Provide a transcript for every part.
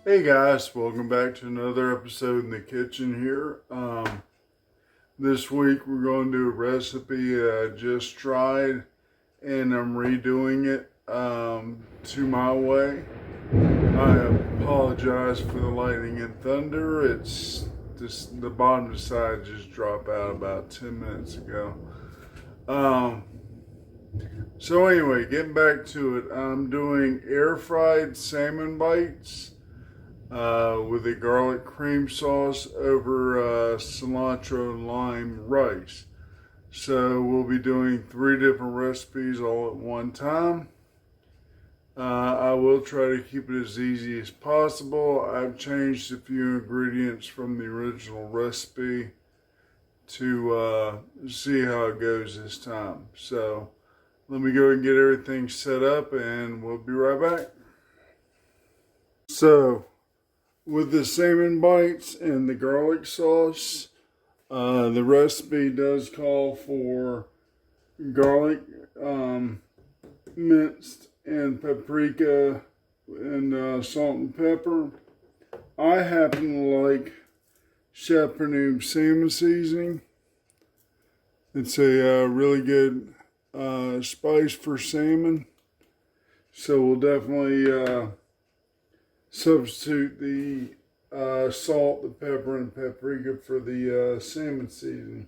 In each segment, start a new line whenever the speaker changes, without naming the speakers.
Hey guys, welcome back to another episode in the kitchen here. This week we're going to do a recipe I just tried and I'm redoing it to my way. I apologize for the lightning and thunder. It's just the bottom side just dropped out about 10 minutes ago. So anyway, getting back to it, I'm doing air fried salmon bites with a garlic cream sauce over cilantro and lime rice. So we'll be doing 3 different recipes all at one time. I will try to keep it as easy as possible. I've changed a few ingredients from the original recipe to see how it goes this time. So let me go ahead and get everything set up and we'll be right back. So with the salmon bites and the garlic sauce, the recipe does call for garlic minced and paprika and salt and pepper. I happen to like Chef Pernod salmon seasoning. It's a really good spice for salmon, so we'll definitely substitute the salt, the pepper, and paprika for the salmon seasoning.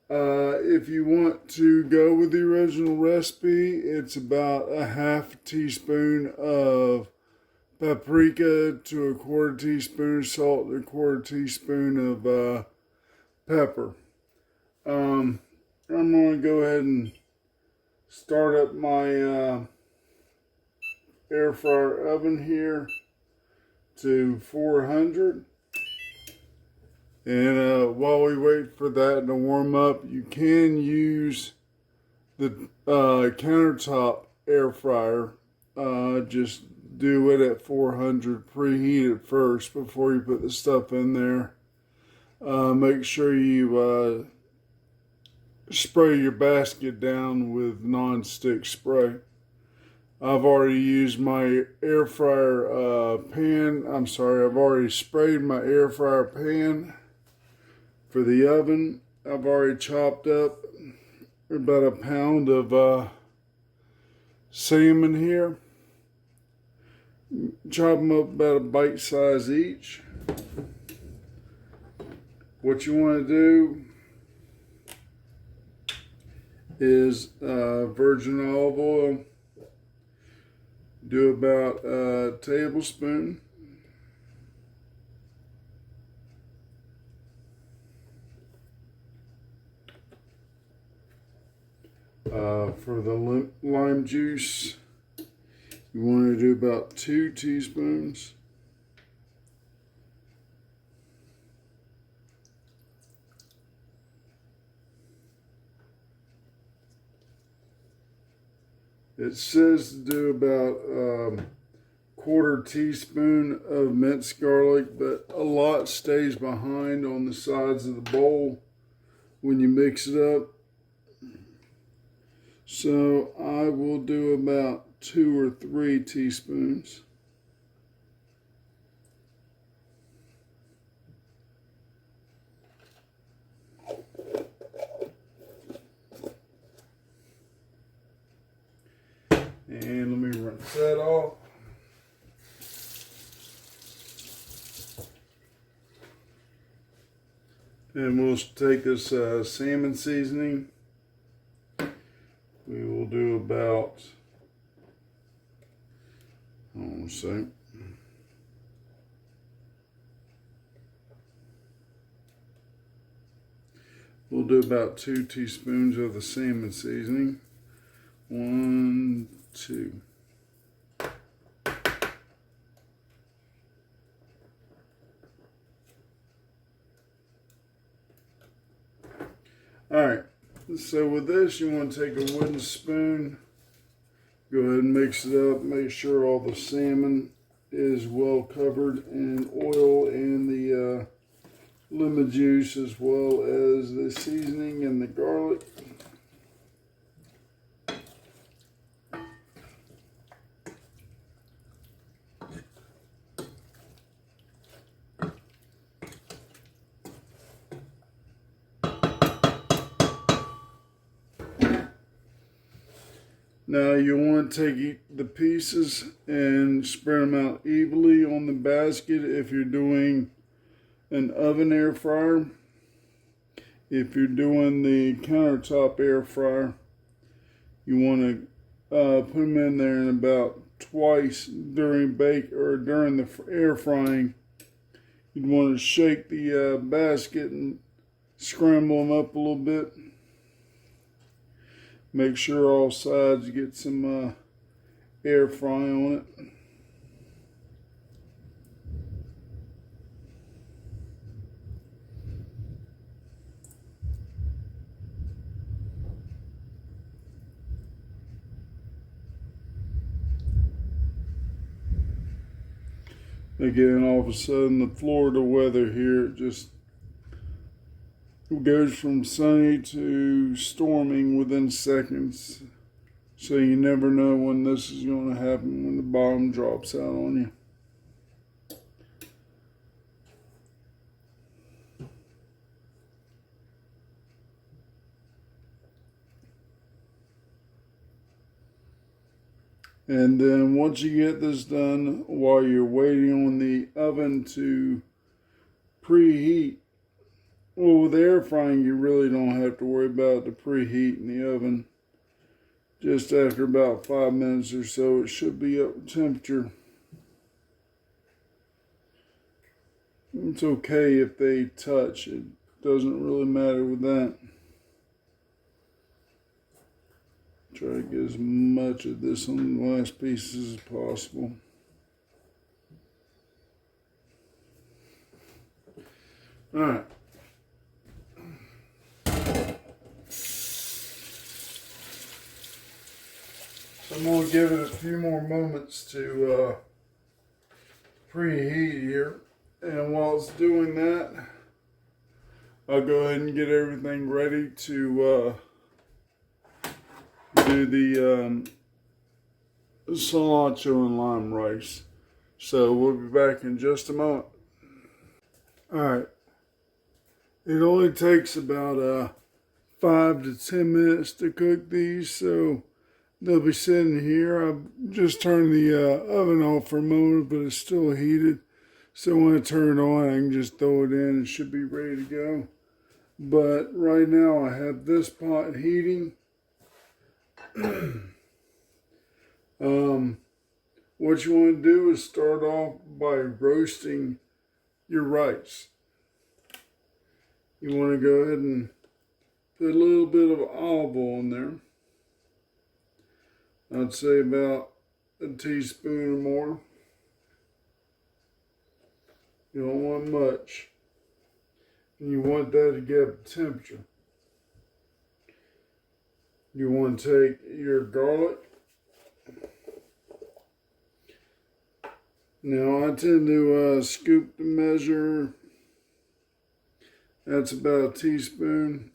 If you want to go with the original recipe, it's about a half teaspoon of paprika to a quarter teaspoon of salt and a quarter teaspoon of pepper. I'm going to go ahead and start up my air fryer oven here to 400. And while we wait for that to warm up, you can use the countertop air fryer. Just do it at 400, preheat it first before you put the stuff in there. Make sure you spray your basket down with non-stick spray. I've already used my air fryer pan. I've already sprayed my air fryer pan for the oven. I've already chopped up about a pound of salmon here. Chop them up about a bite size each. What you want to do is virgin olive oil. Do about a tablespoon. For the lime juice, you want to do about 2 teaspoons. It says to do about quarter teaspoon of minced garlic, but a lot stays behind on the sides of the bowl when you mix it up. So I will do about 2 or 3 teaspoons. And let me rinse that off. And we'll take this salmon seasoning. We will do about, hold on a sec. We'll do about 2 teaspoons of the salmon seasoning. 1, 2. All right. So with this, you want to take a wooden spoon, go ahead and mix it up, make sure all the salmon is well covered in oil and the lemon juice as well as the seasoning and the garlic. Now you want to take the pieces and spread them out evenly on the basket if you're doing an oven air fryer. If you're doing the countertop air fryer, you want to put them in there in about twice during during the air frying. You'd want to shake the basket and scramble them up a little bit. Make sure all sides get some air fry on it. Again, all of a sudden, the Florida weather here just goes from sunny to storming within seconds. So you never know when this is going to happen, when the bottom drops out on you. And then once you get this done, while you're waiting on the oven to preheat, well, with air frying, you really don't have to worry about the preheat in the oven. Just after about 5 minutes or so, it should be up to temperature. It's okay if they touch. It doesn't really matter with that. Try to get as much of this on the last pieces as possible. All right. So I'm going to give it a few more moments to preheat here. And while it's doing that, I'll go ahead and get everything ready to do the cilantro and lime rice. So we'll be back in just a moment. Alright, it only takes about 5 to 10 minutes to cook these, so they'll be sitting here. I've just turned the oven off for a moment, but it's still heated. So when I turn it on, I can just throw it in. It should be ready to go. But right now I have this pot heating. What you want to do is start off by roasting your rice. You want to go ahead and put a little bit of olive oil in there. I'd say about a teaspoon or more. You don't want much. And you want that to get up to temperature. You want to take your garlic. Now I tend to scoop the measure. That's about a teaspoon.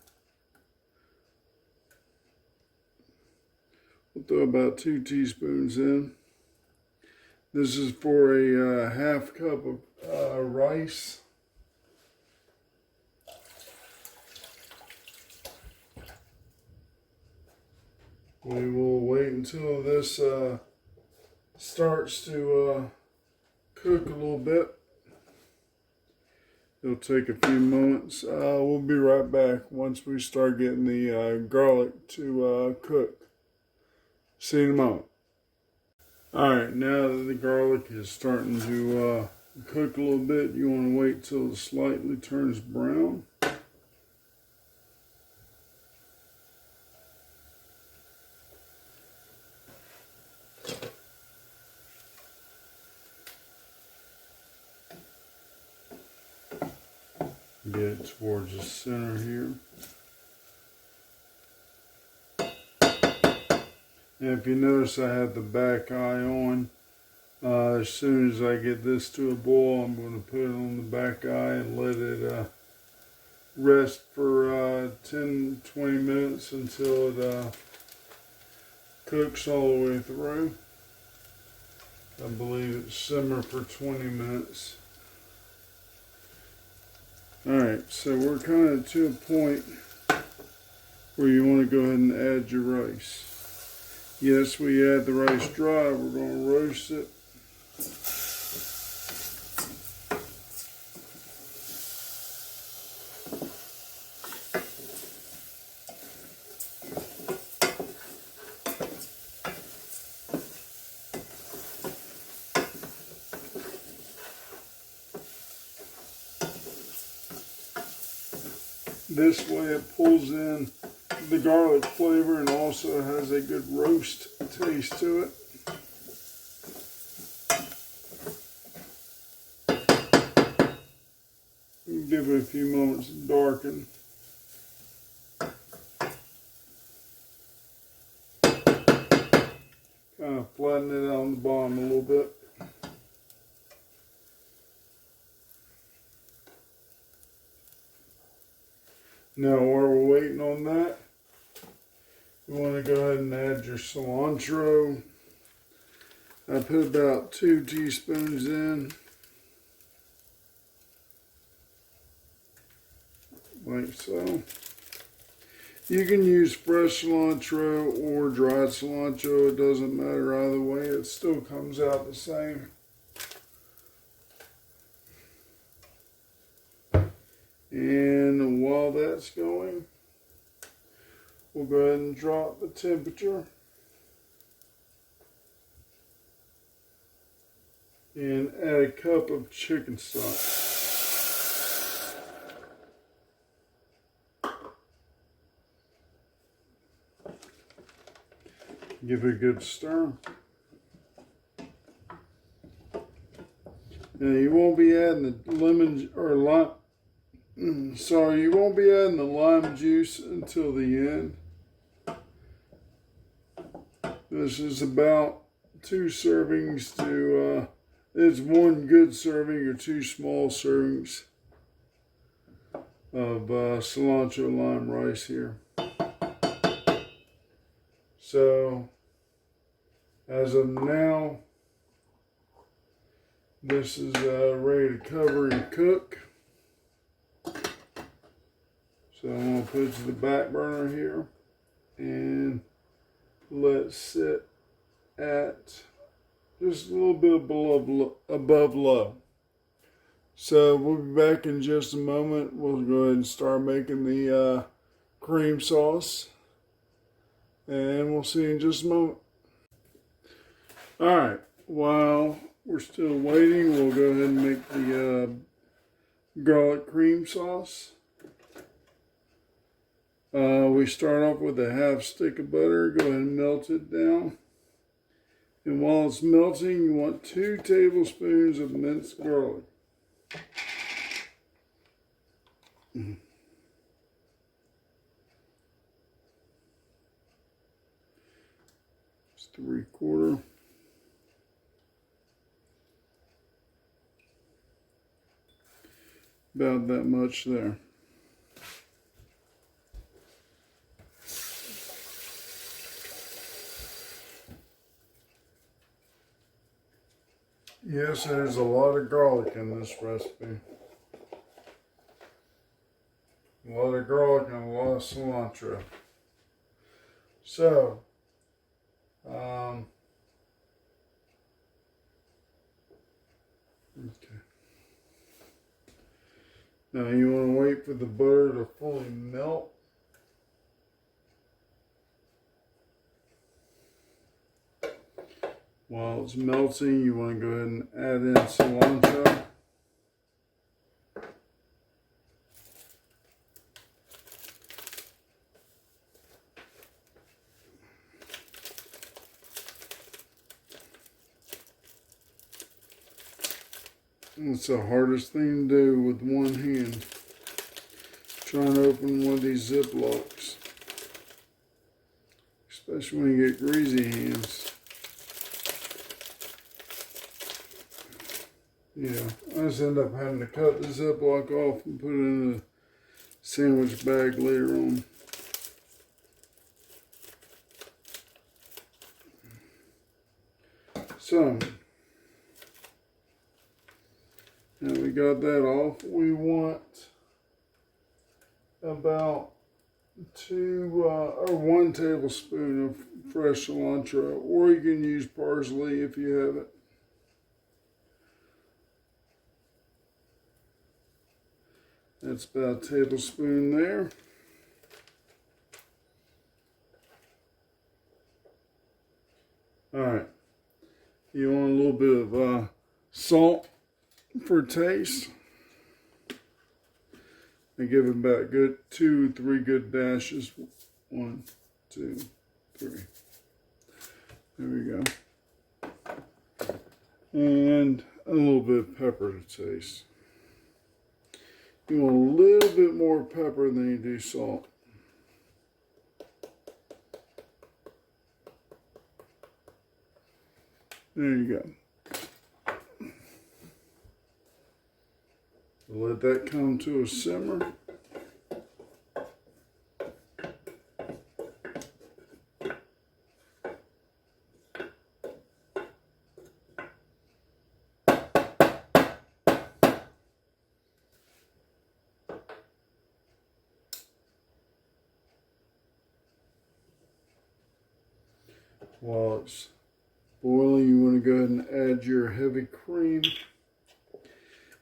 We'll throw about 2 teaspoons in. This is for a half cup of rice. We will wait until this starts to cook a little bit. It'll take a few moments. We'll be right back once we start getting the garlic to cook. See you in a moment. Alright, now that the garlic is starting to cook a little bit, you want to wait till it slightly turns brown. Get it towards the center here. And if you notice, I have the back eye on. As soon as I get this to a boil, I'm going to put it on the back eye and let it rest for 10-20 minutes until it cooks all the way through. I believe it's simmer for 20 minutes. Alright, so we're kind of to a point where you want to go ahead and add your rice. Yes, we had the rice dry. We're going to roast it. This way it pulls in the garlic flavor and also has a good roast taste to it. Give it a few moments to darken. Kind of flatten it out on the bottom a little bit. Now while we're waiting on that, you want to go ahead and add your cilantro. I put about 2 teaspoons in. Like so. You can use fresh cilantro or dried cilantro. It doesn't matter either way. It still comes out the same. And while that's going, we'll go ahead and drop the temperature. And add a cup of chicken stock. Give it a good stir. Now you won't be adding the lemon or lime. You won't be adding the lime juice until the end. This is about 2 servings to, it's 1 good serving or 2 small servings of cilantro lime rice here. So, as of now, this is ready to cover and cook. So I'm going to put it to the back burner here and let it sit at just a little bit above low. So we'll be back in just a moment. We'll go ahead and start making the cream sauce. And we'll see you in just a moment. Alright, while we're still waiting, we'll go ahead and make the garlic cream sauce. We start off with a half stick of butter. Go ahead and melt it down. And while it's melting, you want 2 tablespoons of minced garlic. It's 3/4. About that much there. Yes, there's a lot of garlic in this recipe. A lot of garlic and a lot of cilantro. So, okay. Now you want to wait for the butter to fully melt. While it's melting, you want to go ahead and add in cilantro. It's the hardest thing to do with one hand. Trying to open one of these Ziplocs. Especially when you get greasy hands. Yeah, I just end up having to cut the Ziploc off and put it in a sandwich bag later on. So, now we got that off. We want about 1 tablespoon of fresh cilantro, or you can use parsley if you have it. That's about a tablespoon there. All right. You want a little bit of salt for taste. And give it about good 2, 3 good dashes. 1, 2, 3. There we go. And a little bit of pepper to taste. You want a little bit more pepper than you do salt. There you go. Let that come to a simmer. While it's boiling, you want to go ahead and add your heavy cream.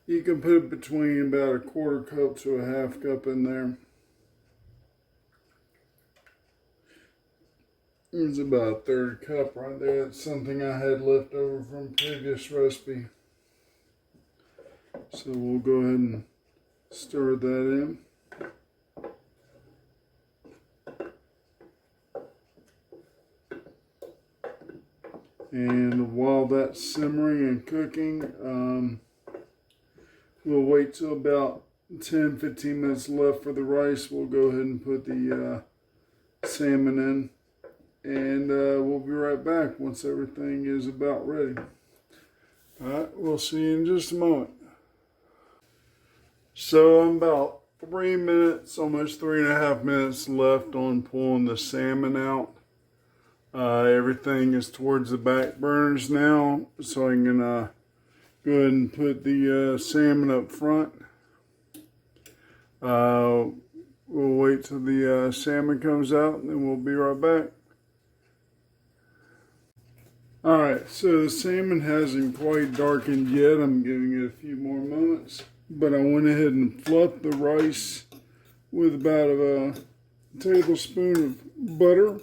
You can put between about a 1/4 cup to a 1/2 cup in there. It's about a 1/3 cup right there. It's something I had left over from a previous recipe. So we'll go ahead and stir that in. And while that's simmering and cooking, we'll wait till about 10-15 minutes left for the rice. We'll go ahead and put the salmon in. And we'll be right back once everything is about ready. Alright, we'll see you in just a moment. So I'm about 3 minutes, almost 3.5 minutes left on pulling the salmon out. Everything is towards the back burners now, so I can go ahead and put the salmon up front. We'll wait till the salmon comes out and then we'll be right back. Alright, so the salmon hasn't quite darkened yet. I'm giving it a few more moments. But I went ahead and fluffed the rice with about a tablespoon of butter.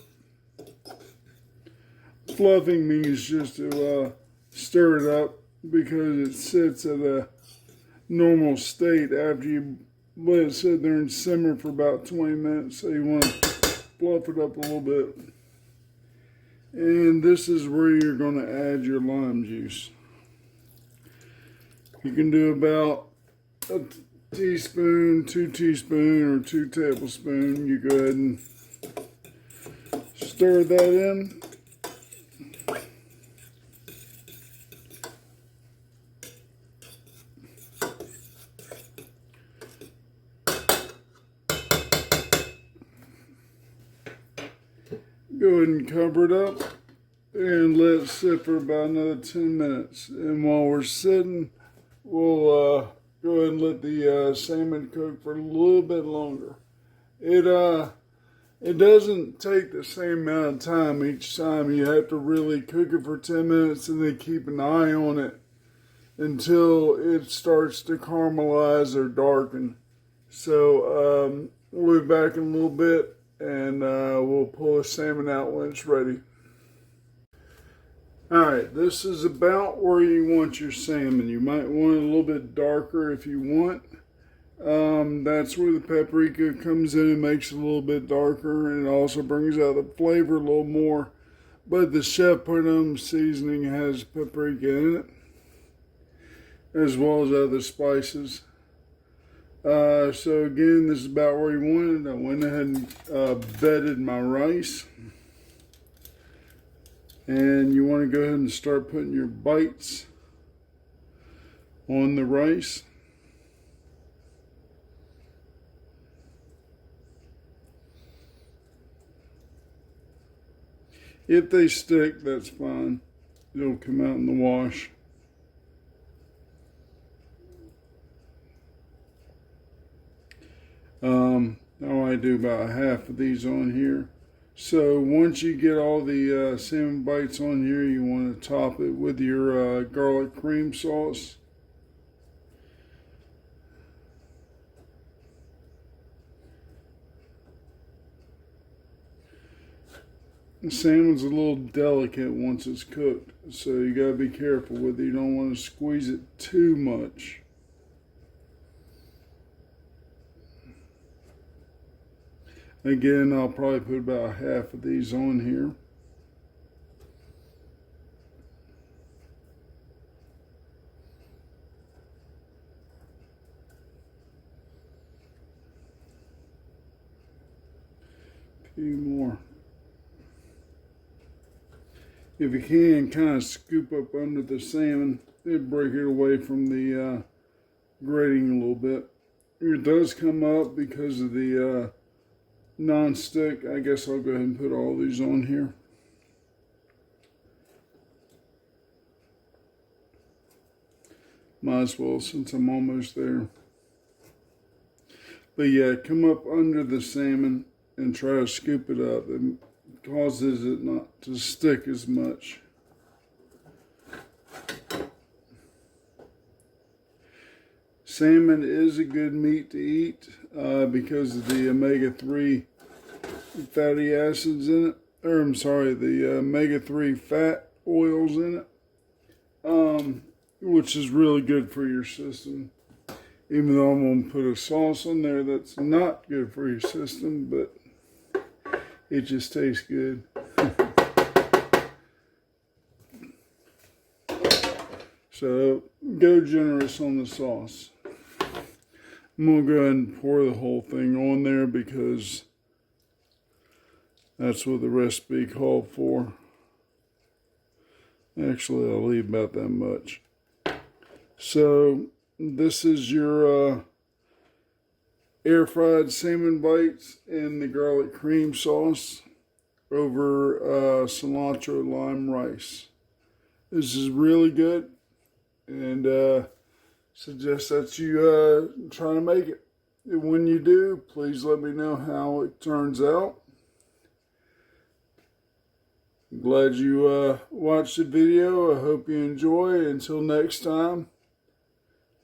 Fluffing means just to stir it up because it sits at a normal state after you let it sit there and simmer for about 20 minutes. So you want to fluff it up a little bit. And this is where you're going to add your lime juice. You can do about a teaspoon, 2 teaspoons, or 2 tablespoons. You go ahead and stir that in. Go ahead and cover it up and let it sit for about another 10 minutes. And while we're sitting, we'll go ahead and let the salmon cook for a little bit longer. It doesn't take the same amount of time each time. You have to really cook it for 10 minutes and then keep an eye on it until it starts to caramelize or darken. So we'll be back in a little bit. And we'll pull the salmon out when it's ready. Alright, this is about where you want your salmon. You might want it a little bit darker if you want. That's where the paprika comes in and makes it a little bit darker. And it also brings out the flavor a little more. But the chef put on seasoning has paprika in it, as well as other spices. So again, this is about where you want it. I went ahead and bedded my rice. And you want to go ahead and start putting your bites on the rice. If they stick, that's fine. It'll come out in the wash. I might do about half of these on here. So once you get all the salmon bites on here, you want to top it with your garlic cream sauce. The salmon's a little delicate once it's cooked, so you gotta be careful with it. You don't want to squeeze it too much. Again, I'll probably put about half of these on here. A few more. If you can, kind of scoop up under the salmon, it'll break it away from the grating a little bit. It does come up because of the non-stick. I guess I'll go ahead and put all these on here. Might as well since I'm almost there. But yeah, come up under the salmon and try to scoop it up. It causes it not to stick as much. Salmon is a good meat to eat because of the omega-3 fatty acids in it. Or I'm sorry, the omega-3 fat oils in it, which is really good for your system. Even though I'm going to put a sauce on there that's not good for your system, but it just tastes good. So go generous on the sauce. I'm going to go ahead and pour the whole thing on there because that's what the recipe called for. Actually, I'll leave about that much. So this is your air fried salmon bites in the garlic cream sauce over cilantro lime rice. This is really good, and suggest that you try to make it. And when you do, please let me know how it turns out. I'm glad you watched the video. I hope you enjoy. Until next time,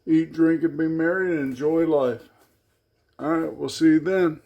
eat, drink, and be merry, and enjoy life. All right, we'll see you then.